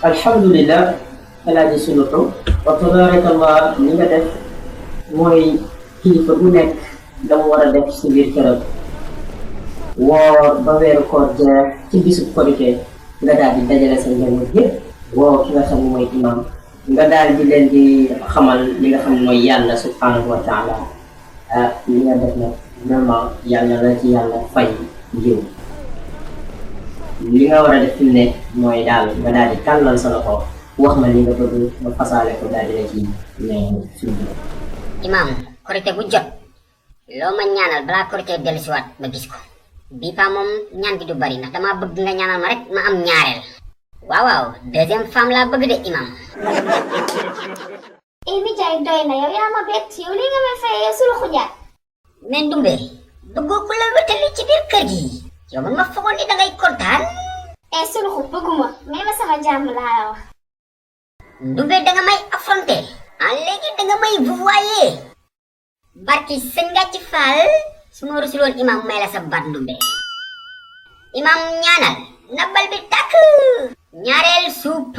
alhamdulillah alaaji Sulutu wa tabarakallah ni nga def mooy kilifa bu nekk dama war a def si biir këram woor ba weeru koor jeex ci bisub korite nga daal di dajale sa njaboot yëpp woo ki nga xam ne mooy imam nga daal di leen di xamal li nga xam ne mooy yàlla subhanahu wa taala li nga def nag vraiment yàlla la ci yàlla fay jiw li nga war a def fi mu nekk mooy daal nga daal di tàllal sa loxo wax ma li nga bëgg nga fasaale ko daal di la ci ne suñu imam korite bu jot loo ma ñaanal balaa korite dellusiwaat ma gis ko bii pa moom ñaan gi du bari ndax dama bëgg nga ñaanal ma rek ma am ñaareel waaw waaw deuxième femme laa bëgg de imam nijaay doy na yow yaa ma bett yow li nga may fayee sulu xujaat mais Ndumbe bëggoo ku la wétali ci biir kër gi yow man ma foogoon ni dangay kontaan suluxu bëgguma mais ma sama jàmm laa la wax Ndumbe danga may affronter léegi danga may vouvoyer barki sëñ nga ci faal su ma rusuloon imam may la sa baat Ndumbe imam ñaanal na bal bi tàkk ñaareel suup